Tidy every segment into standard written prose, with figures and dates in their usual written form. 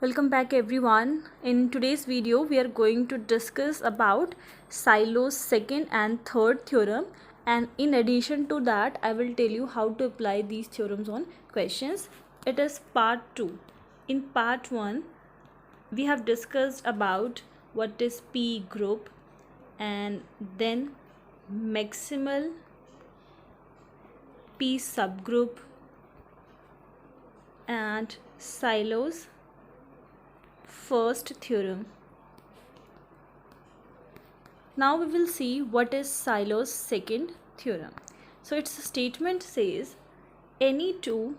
Welcome back everyone. In today's video we are going to discuss about Sylow's second and third theorem, and in addition to that I will tell you how to apply these theorems on questions. It is part 2. In part 1 we have discussed about what is P group and then maximal P subgroup and Sylow's first theorem. Now we will see what is Sylow's second theorem. So its statement says any two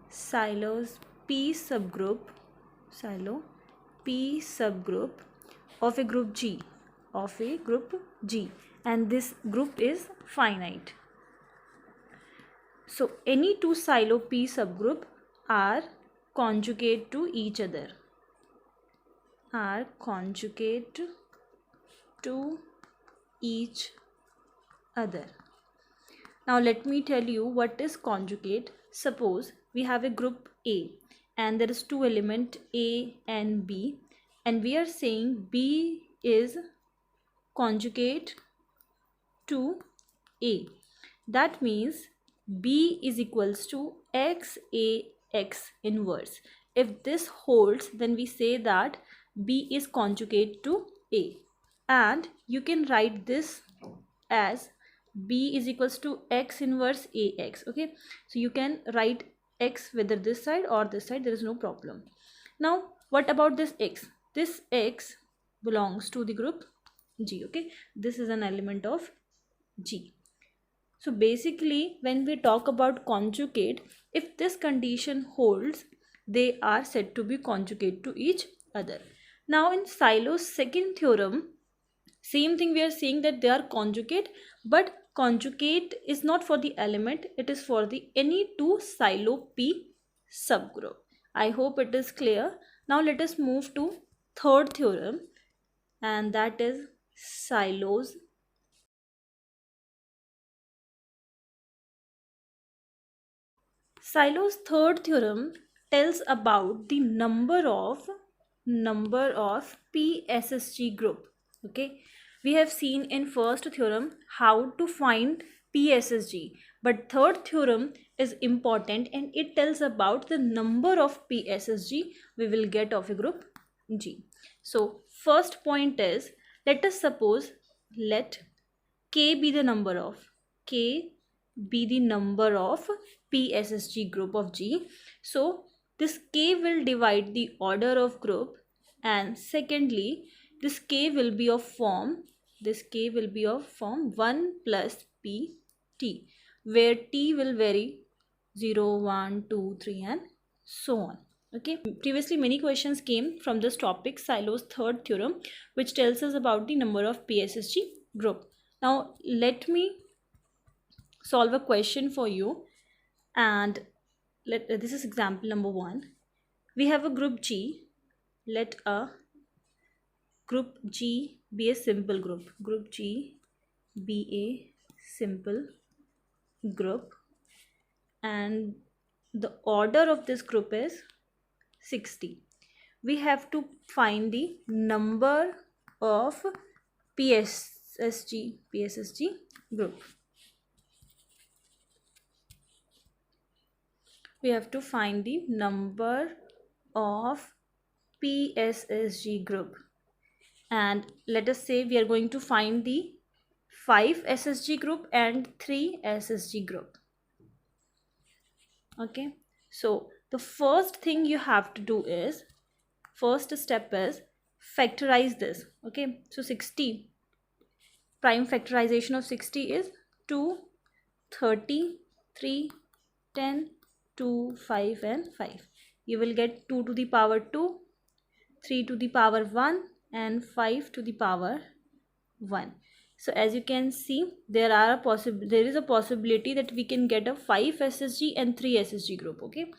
Sylow's P subgroup of a group G and this group is finite. So any two Sylow P subgroup are conjugate to each other. Now let me tell you what is conjugate. Suppose we have a group A and there is two elements A and B, and we are saying B is conjugate to A. That means B is equals to X inverse. If this holds, then we say that B is conjugate to A, and you can write this as B is equals to X inverse AX. Okay, so you can write X whether this side or this side, there is no problem. Now what about this X? This X belongs to the group G. Okay, this is an element of G. So basically when we talk about conjugate, if this condition holds, they are said to be conjugate to each other. Now in Sylow's second theorem, same thing, we are saying that they are conjugate, but conjugate is not for the element, it is for the any two Sylow P subgroup. I hope it is clear. Now let us move to third theorem, and that is Sylow's third theorem tells about the number of p-ssg group. Okay, we have seen in first theorem how to find p-ssg, but third theorem is important and it tells about the number of p-ssg we will get of a group G. So first point is, let us suppose, let K be the number of p-ssg group of G. So this K will divide the order of group, and secondly this K will be of form 1 plus p t, where t will vary 0, 1, 2, 3 and so on. Okay, previously many questions came from this topic, Sylow's third theorem, which tells us about the number of p-ssg group. Now let me solve a question for you, and this is example number 1. We have a group G. Let a group G be a simple group. And the order of this group is 60. We have to find the number of p-ssg group. We have to find the number of p-ssg group, and let us say we are going to find the 5 ssg group and 3 ssg group. Okay, so the first thing you have to do is, first step is factorize this. Okay, so 60, prime factorization of 60 is 2, 30, 3, 10, 2, 5 and 5. You will get 2 to the power 2, 3 to the power 1 and 5 to the power 1. So as you can see, there is a possibility that we can get a 5 ssg and 3 ssg group. Okay,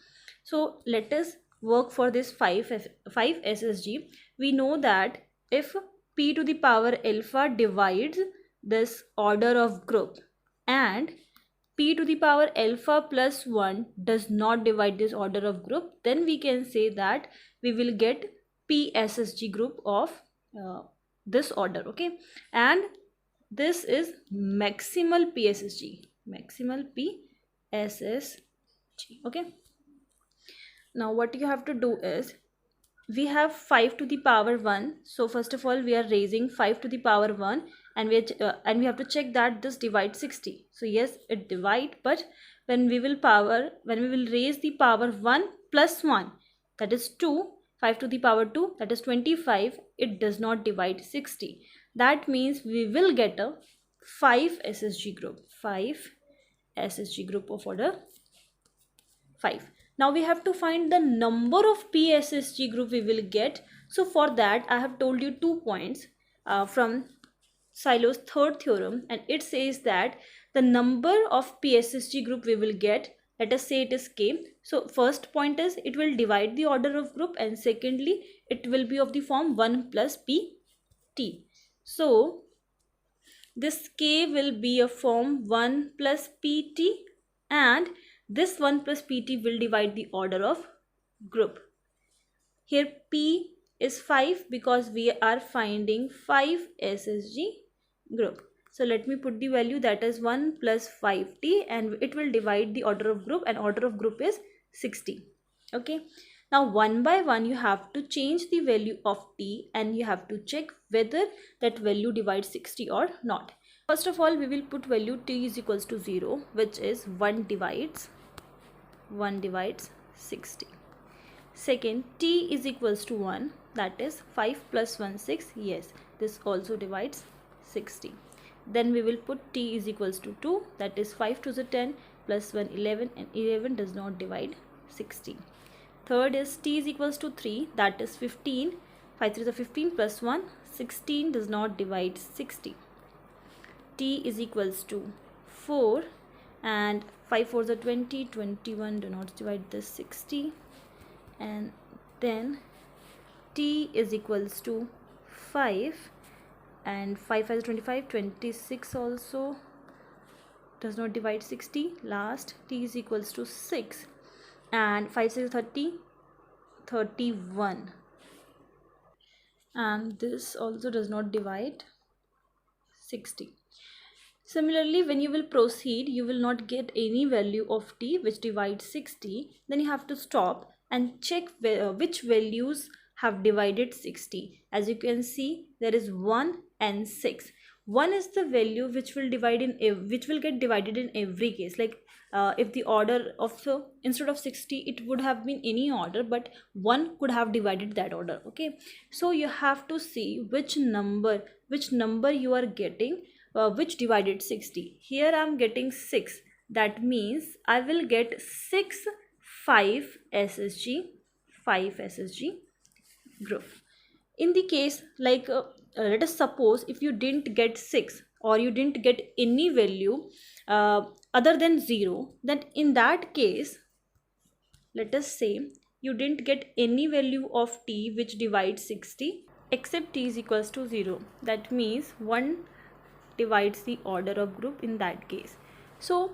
so let us work for this 5 ssg. We know that if p to the power alpha divides this order of group and p to the power alpha plus 1 does not divide this order of group, then we can say that we will get p-ssg group of this order. Okay, and this is maximal p-ssg, maximal p-ssg. Okay, now what you have to do is, we have 5 to the power 1, so first of all we are raising 5 to the power 1, and we have to check that this divides 60. So yes, it divide, but when we will raise the power 1 plus 1, that is 2, 5 to the power 2, that is 25, it does not divide 60. That means we will get a 5 ssg group, 5 ssg group of order 5. Now we have to find the number of p-ssg group we will get. So for that I have told you 2 points from Sylow's third theorem, and it says that the number of p-ssg group we will get, let us say it is k. So first point is it will divide the order of group, and secondly it will be of the form 1 plus pt. So this k will be a form 1 plus pt, and this 1 plus pt will divide the order of group. Here p is 5 because we are finding 5 ssg group. So let me put the value, that is 1 plus 5t, and it will divide the order of group, and order of group is 60. Okay, now one by one you have to change the value of t, and you have to check whether that value divides 60 or not. First of all, we will put value t is equals to 0, which is 1 divides 60. Second, t is equals to 1, that is 5 plus 1 6, yes, this also divides 60. Then we will put t is equals to 2, that is 5 to the 10 plus 1 11, and 11 does not divide 60. Third is t is equals to 3, that is 15, 5 3 is 15 plus 1 16 does not divide 60. T is equals to 4, and 5 4 is 20, 21 do not divide this 60. And then t is equals to 5, and 5 5 is 25, 26 also does not divide 60. Last, t is equals to 6, and 5 6 is 30, 31, and this also does not divide 60. Similarly, when you will proceed, you will not get any value of t which divides 60. Then you have to stop and check which values have divided 60. As you can see, there is 1 and 6. 1 is the value which will get divided in every case. Like if the order of instead of 60, it would have been any order, but 1 could have divided that order. Okay, so you have to see which number you are getting which divided 60. Here I am getting 6. That means I will get 6 5 ssg group. In the case like let us suppose if you didn't get 6, or you didn't get any value other than 0, then in that case, let us say you didn't get any value of t which divides 60 except t is equals to 0. That means 1 divides the order of group in that case. So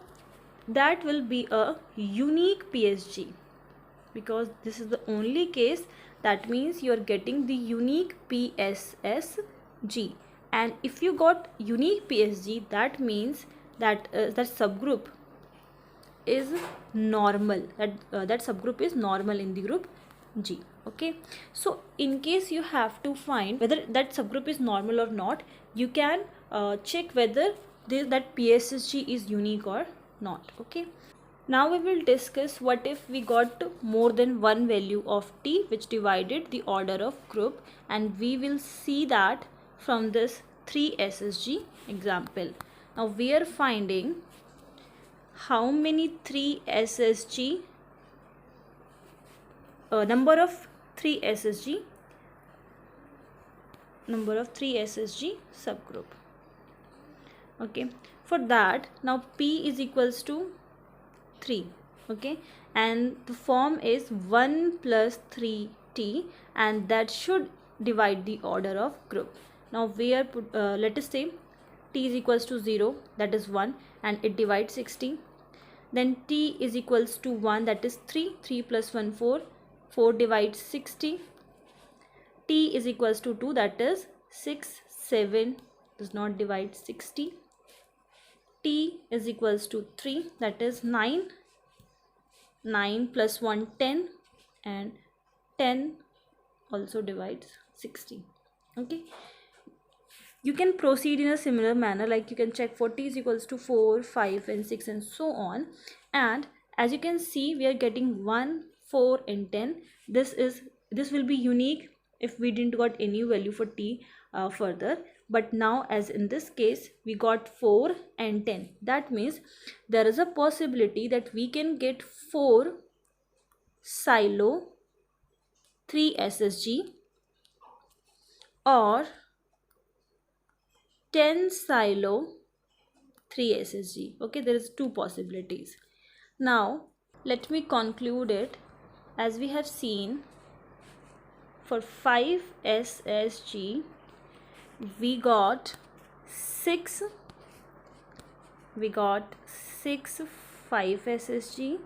that will be a unique PSG, because this is the only case. That means you are getting the unique p-ssg, and if you got unique PSG, that means that that subgroup is normal, that subgroup is normal in the group G. Okay, so in case you have to find whether that subgroup is normal or not, you can check whether that p-ssg is unique or not. Okay, now we will discuss what if we got more than one value of t which divided the order of group, and we will see that from this 3-ssg example. Now we are finding how many 3-ssg number of 3-ssg subgroup. Okay, for that, now p is equals to 3. Okay, and the form is 1 plus 3t, and that should divide the order of group. Now we are let us say t is equals to 0, that is 1, and it divides 60. then t is equals to 1, that is 3, 3 plus 1 4, 4 divides 60, t is equals to 2, that is 6, 7 does not divide 60, t is equals to 3, that is 9, 9 plus 1 10, and 10 also divides 60. Okay, you can proceed in a similar manner, like you can check for t is equals to 4, 5 and 6 and so on. And as you can see, we are getting 1, 4 and 10. This will be unique if we didn't got any value for t further, but now as in this case we got 4 and 10, that means there is a possibility that we can get 4 Sylow 3 ssg or 10 Sylow 3 ssg. Okay, there is two possibilities. Now let me conclude it. As we have seen, for 5 ssg we got 6 5 ssg,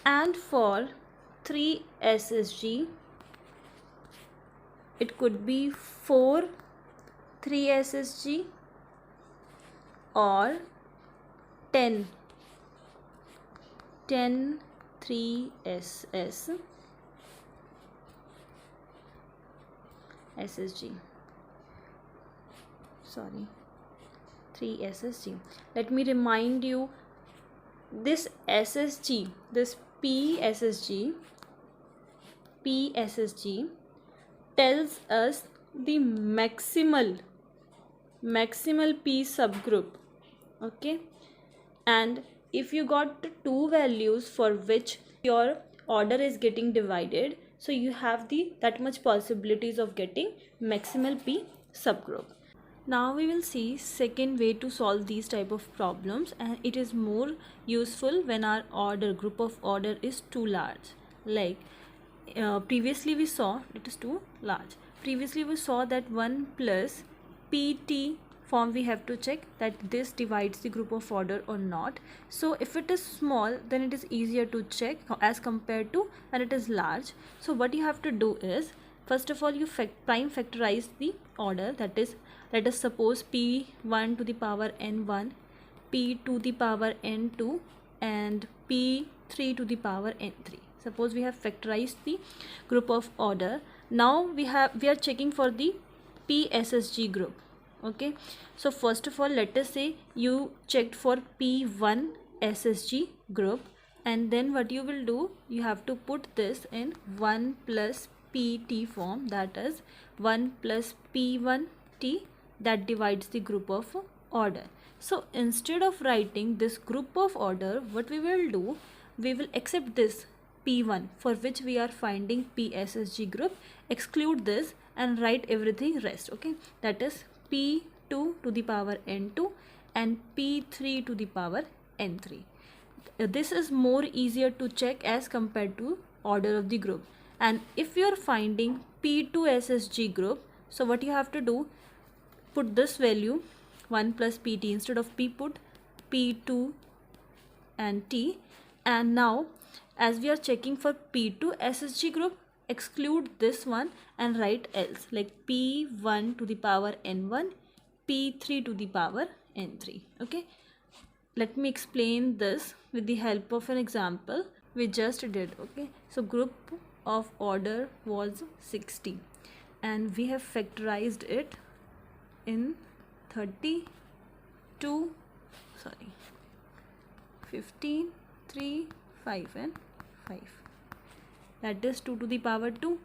and for 3 ssg it could be 4 3 ssg or 10 3 ssg. Sorry, 3 ssg. Let me remind you, this ssg, this p-ssg tells us the maximal p subgroup. Okay, and if you got two values for which your order is getting divided, so you have that much possibilities of getting maximal p subgroup. Now we will see second way to solve these type of problems, and it is more useful when our group of order is too large. Like previously we saw it is too large. Previously we saw that 1 plus pt form we have to check that this divides the group of order or not. So if it is small, then it is easier to check as compared to when it is large. So what you have to do is, first of all, you prime factorize the order, that is, let us suppose p1 to the power n1, p to the power n2 and p3 to the power n3. Suppose we have factorized the group of order. Now we are checking for the p-ssg group. Okay, so first of all, let us say you checked for p1 ssg group, and then what you will do, you have to put this in 1 plus pt form, that is 1 plus p1t, that divides the group of order. So instead of writing this group of order, what we will do, we will accept this p1 for which we are finding p-ssg group, exclude this and write everything rest. Okay, that is p2 to the power n2 and p3 to the power n3. This is more easier to check as compared to order of the group. And if you are finding p2 ssg group, so what you have to do, put this value 1 plus pt, instead of p put p2 and t, and now as we are checking for p2 ssg group, exclude this one and write else, like p1 to the power n1, p3 to the power n3. Okay, let me explain this with the help of an example we just did. Okay, so group of order was 60 and we have factorized it in 15, 3, 5 and 5. That is 2 to the power 2,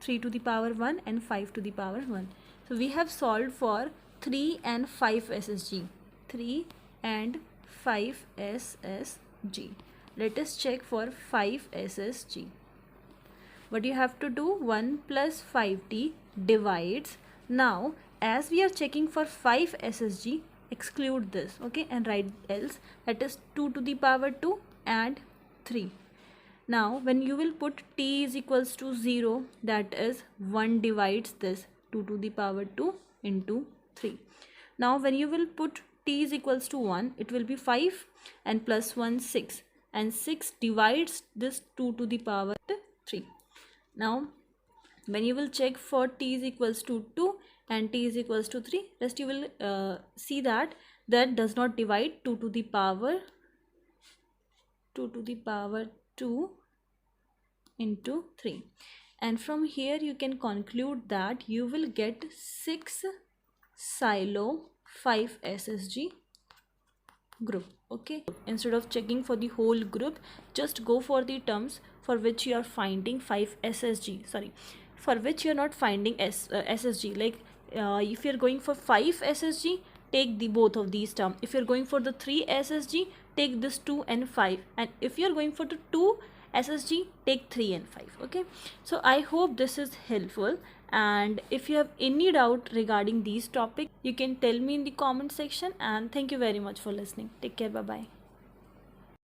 3 to the power 1 and 5 to the power 1. So we have solved for 3 and 5 ssg. 3 and 5 ssg. Let us check for 5 ssg. What you have to do, 1 plus 5t divides. Now as we are checking for 5 ssg, exclude this, okay, and write else, that is 2 to the power 2 and 3. Now when you will put t is equals to 0, that is 1 divides this 2 to the power 2 into 3. Now when you will put t is equals to 1, it will be 5 and plus 1 6, and 6 divides this 2 to the power 3. Now when you will check for t is equals to 2 and t is equals to 3, rest you will see that that does not divide 2 to the power 2 into 3, and from here you can conclude that you will get 6 Sylow 5 ssg group. Okay, instead of checking for the whole group, just go for the terms for which you are finding 5 ssg, sorry, for which you are not finding ssg. Like if you are going for 5 ssg, take the both of these terms. If you are going for the 3 ssg, take this 2 and 5, and if you are going for the 2 ssg, take 3 and 5. Okay, so I hope this is helpful, and if you have any doubt regarding these topics, you can tell me in the comment section, and thank you very much for listening. Take care. Bye bye.